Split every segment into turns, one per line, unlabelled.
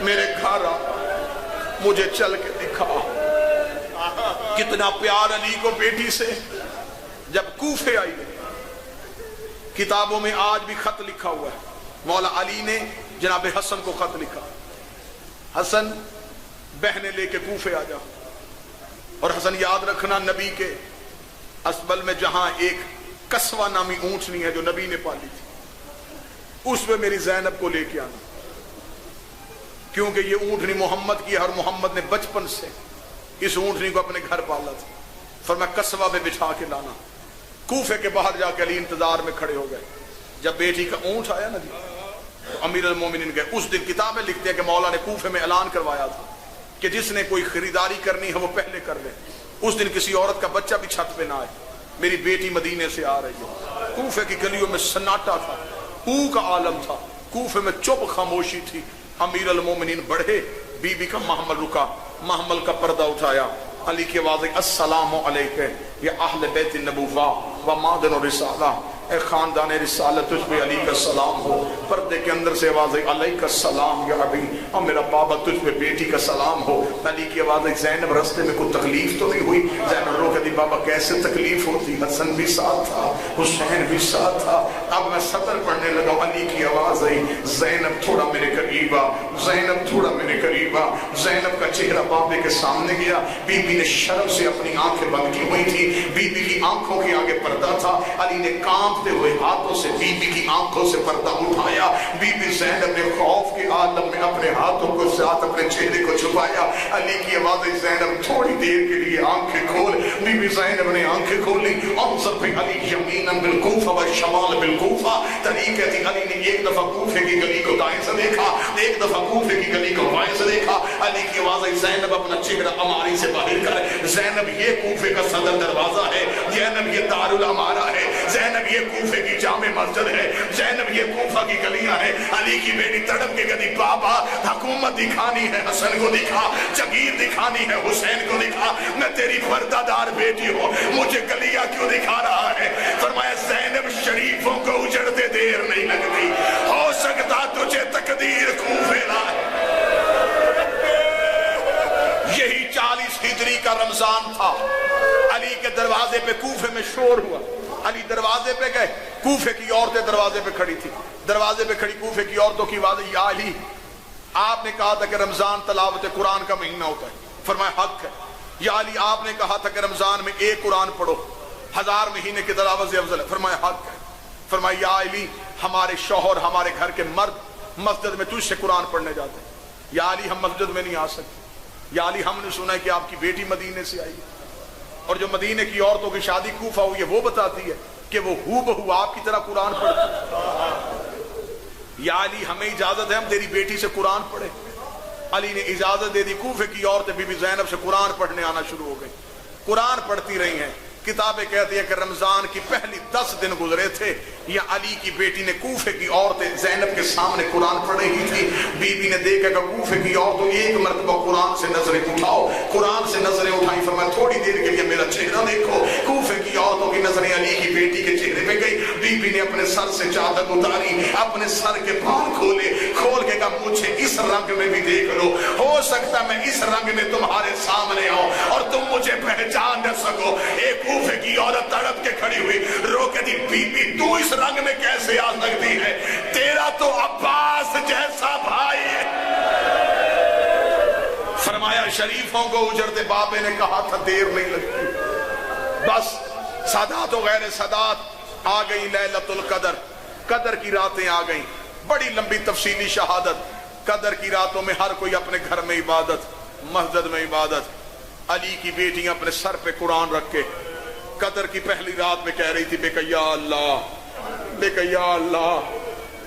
میرے گھر آ، مجھے چل کے دکھا۔ کتنا پیار علی کو بیٹی سے۔ جب کوفے آئی، کتابوں میں آج بھی خط لکھا ہوا ہے، مولا علی نے جناب حسن کو خط لکھا، حسن بہنیں لے کے کوفے آ جاؤ، اور حسن یاد رکھنا نبی کے اسبل میں جہاں ایک قصوہ نامی اونٹنی ہے جو نبی نے پالی تھی، اس میں میری زینب کو لے کے آنا، کیونکہ یہ اونٹنی محمد کی ہے اور محمد نے بچپن سے اس اونٹنی کو اپنے گھر پالا تھا۔ فرمایا قصوہ میں بٹھا کے لانا۔ کوفے کے باہر جا کے علی انتظار میں کھڑے ہو گئے۔ جب بیٹی کا اونٹ آیا نا جی تو امیر المومنین گئے۔ اس دن کتابیں لکھتے ہیں کہ مولا نے کوفے میں اعلان کروایا تھا کہ جس نے کوئی خریداری کرنی ہے وہ پہلے کر لے۔ اس دن کسی عورت کا بچہ بھی چھت پہ نہ آئے، میری بیٹی مدینے سے آ رہی ہے۔ کوفے کی گلیوں میں سناٹا تھا، او کا عالم تھا، کوفے میں چپ خاموشی تھی۔ امیر المومنین بڑھے، بی بی کا محمل رکا، محمل کا پردہ اٹھایا، علی کی آواز السلام علیکہ یا اہل بیت النبوہ و معدن الرسالہ، اے خاندان رسالت تجھ پہ علی کا سلام ہو۔ پردے کے اندر سے آواز علیہ کا سلام یا ابی، اور میرا بابا تجھ پہ بیٹی کا سلام ہو۔ علی کی آواز زینب رستے میں کوئی تکلیف تو نہیں ہوئی؟ زینب رو کہتی بابا کیسے تکلیف ہوتی، حسن بھی ساتھ تھا، حسین بھی ساتھ تھا۔ اب میں سطر پڑھنے لگا، علی کی آواز آئی زینب تھوڑا میرے قریب آ، زینب تھوڑا میرے قریب آ۔ زینب کا چہرہ بابے کے سامنے گیا، بی بی نے شرم سے اپنی آنکھیں بند کی ہوئی تھی، بی بی کی آنکھوں کے آگے پردہ تھا۔ علی نے کانپتے ہوئے ہاتھوں سے بی بی کی آنکھوں سے پردہ اٹھایا۔ بی بی زینب نے خوف کے عالم میں اپنے ہاتھوں کو ساتھ اپنے چہرے کو چھپایا۔ علی کی آواز زینب تھوڑی دیر کے لیے آنکھیں کھول۔ بی بی زینب نے آنکھیں کھولی، انظر پہ علی یمینا بالکوفہ و شمال بالکوفہ۔ علی کہتی علی نے ایک دفعہ کوفے کی گلی کو دائیں سے دیکھا، ایک دفعہ کوفے کی گلی کو بائیں سے دیکھا۔ علی کی آواز زینب اپنا چہرہ عماری سے باہر کر۔ زینب یہ کوفے کا صدر دروازہ ہے، زینب یہ دارالعمارہ ہے، زینب یہ کوفے کی جامع مسجد ہے، زینب یہ کوفہ کی گلیاں ہیں۔ علی کی بیٹی تڑپ کے کہتی بابا حکومت دکھانی ہے حسن کو دکھا، جگیر دکھانی ہے حسین کو دکھا، میں تیری پردہ دار بیٹی ہوں، مجھے گلیاں کیوں دکھا رہا ہے؟ فرمایا زینب شریفوں کو اجڑتے دیر نہیں لگتی، ہو سکتا تجھے تقدیر کوفے لائے۔ یہی 40 ہجری کا رمضان تھا، علی کے دروازے پہ کوفے میں شور ہوا۔ علی دروازے پہ گئے، کوفے کی عورتیں دروازے پہ کھڑی تھی، دروازے پہ کھڑی کوفے کی عورتوں کی آواز یا علی آپ نے کہا تھا کہ رمضان تلاوت قرآن کا مہینہ ہوتا ہے، فرمایا حق ہے۔ یا علی آپ نے کہا تھا کہ رمضان میں ایک قرآن پڑھو، 1000 مہینے کی تلاوت سے افضل ہے، فرمایا حق ہے۔ فرمایا یا علی ہمارے شوہر ہمارے گھر کے مرد مسجد میں تجھ سے قرآن پڑھنے جاتے ہیں، یا علی ہم مسجد میں نہیں آ سکتے، یا علی ہم نے سنا ہے کہ آپ کی بیٹی مدینے سے آئی ہے، اور جو مدینے کی عورتوں کی شادی کوفہ ہوئی ہے وہ بتاتی ہے کہ وہ ہو بہو آپ کی طرح قرآن پڑھتی ہے۔ یا علی ہمیں اجازت ہے ہم تیری بیٹی سے قرآن پڑھیں؟ علی نے اجازت دے دی، کوفے کی عورتیں بی بی زینب سے قرآن پڑھنے آنا شروع ہو گئی، قرآن پڑھتی رہی ہیں۔ کتابیں کہتی ہیں کہ رمضان کی پہلی 10 دن گزرے تھے، یا علی کی بیٹی نے کوفے کی عورتیں زینب کے سامنے قرآن پڑھ رہی تھی، بی بی نے دیکھا کہ کوفے کی عورتوں ایک مرتبہ قرآن سے نظریں اٹھاؤ، قرآن سے نظریں اٹھائیں، فرمایا تھوڑی دیر کے لیے میرا چہرہ دیکھو۔ کوفے کی عورتوں کی نظریں علی کی بیٹی کے چہرے پہ گئی، بی بی نے اپنے سر سے چادر اتاری، اپنے سر کے بال کھولے، کھول کے کہا مجھے اس رنگ میں بھی دیکھ لو، ہو سکتا میں اس رنگ میں تمہارے سامنے آؤں اور تم مجھے پہچان نہ سکو۔ ایک کوفے کی عورت تڑپ کے کھڑی ہوئی، رو کے دی بی بی تو اس رنگ میں کیسے آ سکتی ہے؟ تیرا تو عباس جیسا بھائی ہے۔ فرمایا شریفوں کو اجڑتے بابے نے کہا تھا دیر نہیں لگتی، بس سادات و غیر سادات آ گئی لیلۃ القدر، قدر کی راتیں آ گئیں، بڑی لمبی تفصیلی شہادت۔ قدر کی راتوں میں ہر کوئی اپنے گھر میں عبادت، مسجد میں عبادت۔ علی کی بیٹیاں اپنے سر پہ قرآن رکھ کے قدر کی پہلی رات میں کہہ رہی تھی بے کہ یا اللہ، بے کہ یا اللہ،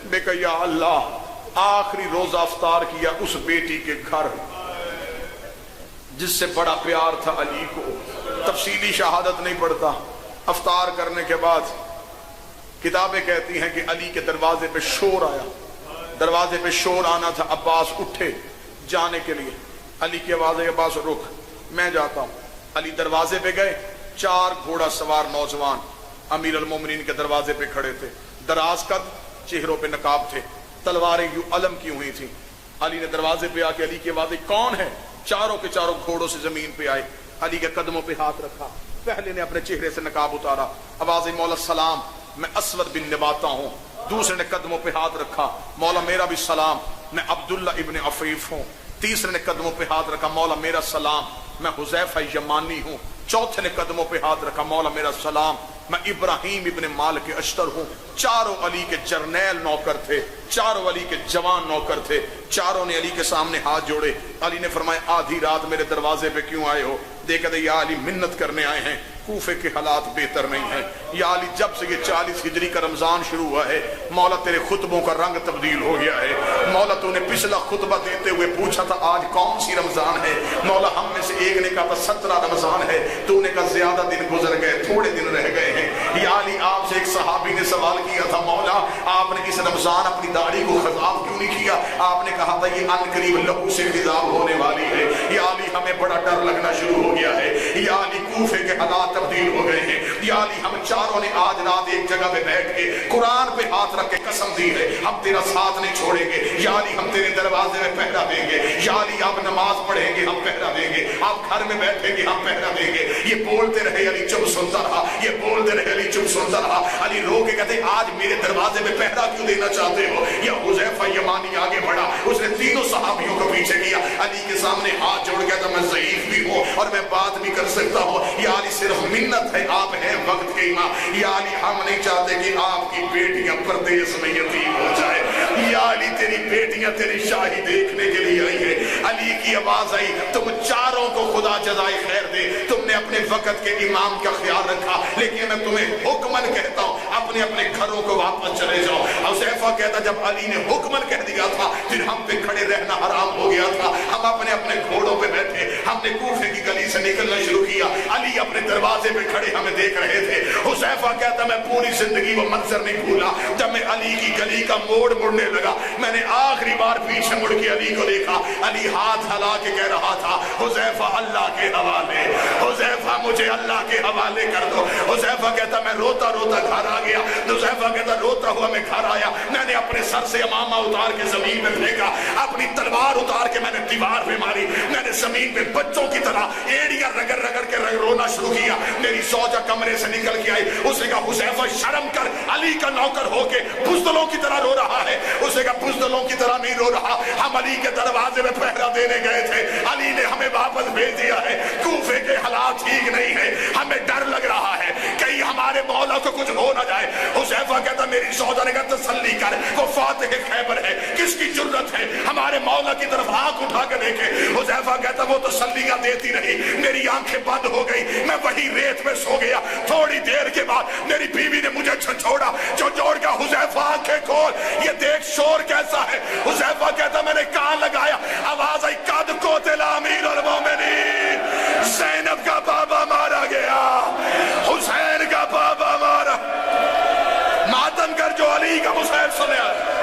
بے کہ یا اللہ۔ آخری روزہ افطار کیا اس بیٹی کے گھر جس سے بڑا پیار تھا علی کو۔ تفصیلی شہادت نہیں پڑھتا۔ افطار کرنے کے بعد کتابیں کہتی ہیں کہ علی کے دروازے پہ شور آیا، دروازے پہ شور آنا تھا، عباس اٹھے جانے کے لیے، علی کی آواز ہے عباس رک میں جاتا ہوں۔ علی دروازے پہ گئے، 4 گھوڑا سوار نوجوان امیر المومنین کے دروازے پہ کھڑے تھے، دراز قد، چہروں پہ نقاب تھے، تلواریں یوں علم کی ہوئی تھیں۔ علی نے دروازے پہ آ کے علی کی آواز کون ہے؟ چاروں کے چاروں گھوڑوں سے زمین پہ آئے، علی کے قدموں پہ ہاتھ رکھا، پہلے نے اپنے چہرے سے نقاب اتارا، آواز مولا سلام میں اسود بن نباتا ہوں، دوسرے نے قدموں پہ ہاتھ رکھا، مولا میرا بھی سلام میں عبداللہ ابن عفیف ہوں، تیسرے نے قدموں پہ ہاتھ رکھا، مولا میرا سلام میں حذیفہ یمانی ہوں، چوتھے نے قدموں پہ ہاتھ رکھا، مولا میرا سلام میں ابراہیم ابن مالک اشتر ہوں۔ چاروں علی کے جرنیل نوکر تھے، چاروں علی کے جوان نوکر تھے، چاروں نے علی کے سامنے ہاتھ جوڑے۔ علی نے فرمایا آدھی رات میرے دروازے پہ کیوں آئے ہو؟ دیکھا تھا یا علی منت کرنے آئے ہیں، کوفے کے حالات بہتر نہیں ہیں، یا علی جب سے یہ 40 ہجری کا رمضان شروع ہوا ہے مولا تیرے خطبوں کا رنگ تبدیل ہو گیا ہے، مولا تو نے پچھلا خطبہ دیتے ہوئے پوچھا تھا آج کون سی رمضان ہے، مولا ہم میں سے ایک نے کہا تھا 17 رمضان ہے، تو نے کہا زیادہ دن گزر گئے تھوڑے دن رہ گئے ہیں۔ یا علی آپ سے ایک صحابی نے سوال کیا تھا مولا آپ نے اس رمضان اپنی داڑھی کو خضاب کیوں نہیں کیا؟ آپ نے کہا تھا یہ ان قریب لہو سے خضاب ہونے والی ہے۔ یا علی ہمیں بڑا ڈر لگنا شروع ہو گیا ہے، یا علی کوفے کے حالات تبدیل ہو گئے ہیں، یا علی ہم چاروں نے آج رات ایک جگہ پہ بیٹھ کے قرآن پہ ہاتھ رکھ کے قسم دی ہے ہم تیرا ساتھ نہیں چھوڑیں گے، یا علی ہم تیرے دروازے میں پہرا دیں گے، یا علی آپ نماز پڑھیں گے ہم پہرا دیں گے، آپ گھر میں بیٹھیں گے ہم پہرا دیں گے۔ یہ بولتے رہے علی چپ سنتا رہا، یہ بولتے رہے علی چپ سنتا رہا۔ علی رو کے کہتے آج میرے دروازے میں پہرا کیوں دینا چاہتے ہو؟ یا حذیفہ یمانی آگے بڑھا، اس نے تینوں صحابیوں کو پیچھے کیا، علی کے سامنے ہاتھ جوڑ گیا تھا میں ضعیف بھی ہوں اور میں بات بھی کر سکتا ہوں، یا علی صرف منت ہے آپ ہیں وقت کے امام، یا علی ہم نہیں چاہتے کہ آپ کی بیٹیاں پردیس میں یتیم ہو جائے، یا علی تیری بیٹیاں تیری شاہی دیکھنے کے لیے آئی ہیں۔ علی کی آواز آئی تم چاروں کو خدا جزائے خیر دے، تم نے اپنے وقت کے امام کا خیال رکھا، لیکن میں تمہیں حکمن کہتا ہوں اپنے اپنے گھروں کو واپس چلے جاؤ۔ حذیفہ کہتا جب علی نے حکمن کہہ دیا تھا پھر ہم پہ کھڑے رہنا حرام ہو گیا تھا، ہم اپنے اپنے گھوڑوں پہ بیٹھے، ہم نے کوفے کی گلی سے نکلنا شروع کیا، علی اپنے دروازے پہ کھڑے ہمیں دیکھ رہے تھے۔ حذیفہ کہتا میں پوری زندگی وہ منظر نہیں بھولا جب میں علی کی گلی کا موڑ مڑنے لگا، میں نے آخری بار پیچھے مڑ کے علی کو دیکھا، علی ہاتھ ہلا کے کہہ رہا تھا حذیفہ اللہ کے حوالے، حذیفہ مجھے اللہ کے حوالے کر دو۔ حذیفہ کہتا میں روتا روتا گھر آ گیا، حذیفہ کہتا روتا ہوا میں گھر آیا، میں نے اپنے سر سے امامہ اتار کے زمین میں پھینکا، اپنی تلوار اتار کے میں نے دیوار پہ ماری، میں نے زمین پہ بچوں کی طرح ایڑیاں رگڑ رگڑ کے رونا شروع کیا۔ میری زوجہ کمرے سے نکل کے آئی، اس نے کہا حذیفہ شرم کر، علی کا نوکر ہو کے بزدلوں کی طرح رو رہا ہے۔ اس نے کہا بزدلوں کی طرح نہیں رو رہا، ہم علی کے دروازے میں پہرا دینے گئے تھے، علی نے ہمیں واپس بھیج دیا ہے، کوفے کے حالات ٹھیک نہیں ہے، ہمیں ڈر لگ رہا ہے کہیں ہمارے مولا کو کچھ ہو نہ جائے۔ حذیفہ کہتا میری زوجہ نے کہا تسلی کر، وہ فاتح خیبر ہے، کس کی جرت ہے ہمارے مولا کی طرف آنکھ اٹھا کے دیکھے۔ حذیفہ کہتا وہ تسلیاں دیتی رہی، میری آنکھیں بند ہو گئی، میں وہی ریت میں سو گیا۔ تھوڑی دیر کے بعد میری بیوی نے مجھے چھوڑا، جو جوڑ کا حذیفہ آنکھیں کھول، یہ دیکھ شور کیسا ہے۔ حذیفہ کہتا میں نے کان لگایا، آواز آئی قد قتل امیر المومنین، زینب کا بابا مارا گیا، حسین کا بابا مارا، ماتم کر جو علی کا حسین سنے آئے۔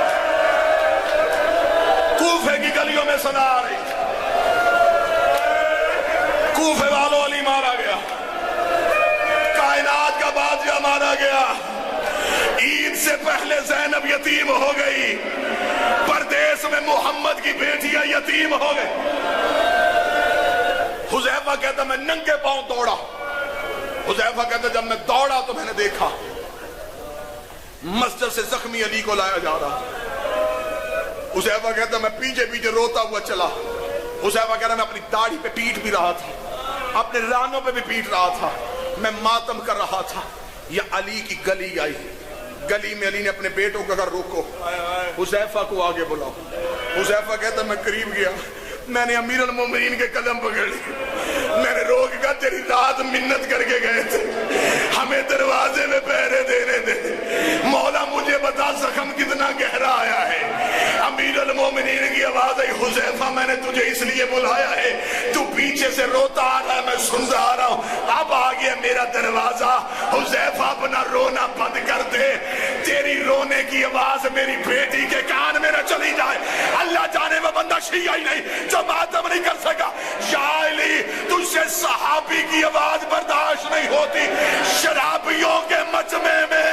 کوفے کی گلیوں میں سنا آ رہی، کوفے والوں علی مارا گیا، کائنات کا بادشاہ مارا گیا، عید سے پہلے زینب یتیم ہو گئی، پردیس میں محمد کی بیٹیاں یتیم ہو گئی۔ حذیفہ کہتا میں ننگے پاؤں دوڑا، حذیفہ کہتا جب میں دوڑا تو میں نے دیکھا مسجد سے زخمی علی کو لایا جا رہا۔ حذیفہ کہتا میں پیچھے پیچھے روتا ہوا چلا، حذیفہ کہتا میں اپنی داڑھی پہ پیٹ بھی رہا تھا، اپنے رانوں پہ بھی پیٹ رہا تھا، میں ماتم کر رہا تھا۔ یا علی کی گلی آئی، گلی میں علی نے اپنے بیٹوں کا گھر روکو، حذیفہ کو آگے بلاؤ۔ حذیفہ کہتا میں قریب گیا، میں نے امیر المومنین کے قدم پکڑ لی، میں نے رو کے کہا تیری رات منت کر کے گئے تھے، ہمیں دروازے میں پہرے دینے دے، مولا مجھے بتا زخم کتنا گہرا آیا ہے۔ امیر المومنین کی آواز آئی حذیفہ میں نے تجھے اس لیے بلایا ہے، تو پیچھے سے روتا آ رہا ہے میں سنتا آ رہا ہوں، اب آ گیا میرا دروازہ، حذیفہ اپنا رونا بند کر دے، تیری رونے کی آواز میری بیٹی کے کان میں نہ چلی جائے۔ اللہ جانے وہ بندہ شیعہ ہی نہیں جو ماتم نہیں کر سکا۔ یا علی تجھ سے صحابی کی آواز برداشت نہیں ہوتی، شرابیوں کے مجمع میں